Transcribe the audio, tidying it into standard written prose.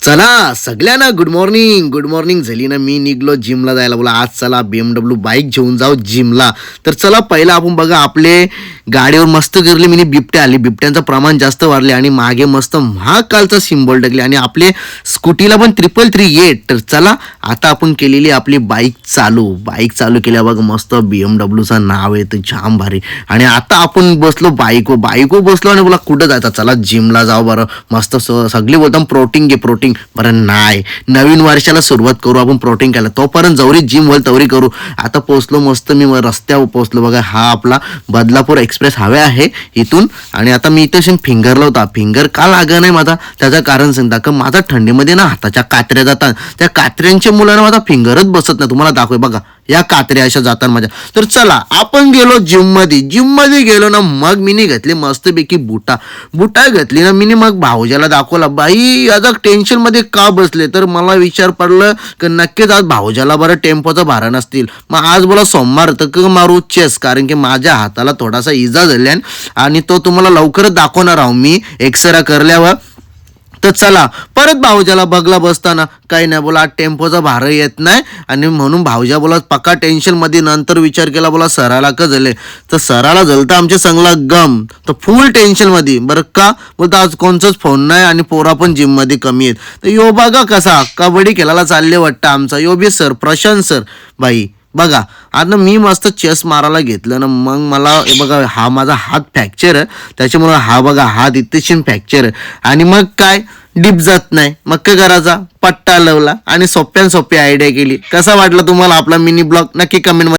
चला सगळ्यांना good morning झाली ना. मी निघलो जिमला जायला. बोला आज चला BMW बाईक घेऊन जाऊ जिमला. तर चला पहिला आपण बघा आपले गाडीवर मस्त करले मिनी बिबट्या आली. बिबट्यांचं प्रमाण जास्त वाढले आणि मागे मस्त महाकालचा सिम्बॉल टाकले आणि आपले स्कूटीला पण 333 तर चला आता आपण केलेली आपली बाईक चालू केल्या बघा. मस्त BMW नाव आहे तर जाम भारी. आणि आता आपण बसलो बाईको बसलो आणि बोला कुठं जायचं. चला जिमला जाऊ बरं. मस्त सगळी बोलतात प्रोटीन घे प्रोटीन. बरं नाही, नवीन वर्षाला सुरुवात करू आपण प्रोटीन केला. तोपर्यंत जवरी जिम होईल तवरी करू. आता पोहोचलो मस्त मी रस्त्यावर पोहोचलो बघा. हा आपला बदलापूर एक्सप्रेस हायवे आहे इथून. आणि आता मी इथं फिंगरला होता. फिंगर का लागा नाही माझा त्याचं कारण सांगता का माझा थंडीमध्ये ना हाताच्या कात्र्या जातात. त्या कात्र्यांच्या मुलांना माझा फिंगरच बसत नाही. तुम्हाला दाखव बघा या कात्र्या अशा जातात माझ्या. तर चला आपण गेलो जिम मध्ये गेलो ना. मग मीने घेतली मस्तपैकी बुटा घेतली ना मीने. मग भाऊजाला दाखवला. बाई आता टेन्शन मध्ये का बसले. तर मला विचार पडलं की नक्कीच आज भाऊजाला बरं टेम्पोचं भारण असतील. मग आज बोला सोमवार तर मारू चेस. कारण की माझ्या हाताला थोडासा इजा झाल्या आणि तो तुम्हाला लवकरच दाखवणार आहो मी एक्सरा करल्यावर. तर चला परत भाऊजाला बघला बसताना काही नाही बोला टेम्पोचा भार येत नाही. आणि म्हणून भाऊजा बोला पक्का टेन्शन मध्ये. नंतर विचार केला बोला सराला का झाले. तर सराला झालं आमच्या संगला गम. तर फुल टेन्शन मध्ये. बरं का बोलता आज कोणचाच फोन नाही आणि पोरा पण जिम मध्ये कमी आहेत. तर यो बघा कसा कबड्डी खेळायला चालले वाटतं आमचा यो बी सर प्रशांत सर. बाई बघा आता मी मस्त चेस मारायला घेतलं ना. मग मला बघा हा माझा हात फ्रॅक्चर आहे. त्याच्यामुळे हा बघा हात इथेशीन फ्रॅक्चर आहे. आणि मग काय डिप जात नाही. मग काय करायचा पट्टा लावला आणि सोप्या आयडिया केली. कसा वाटला तुम्हाला आपला मिनी ब्लॉग नक्की कमेंट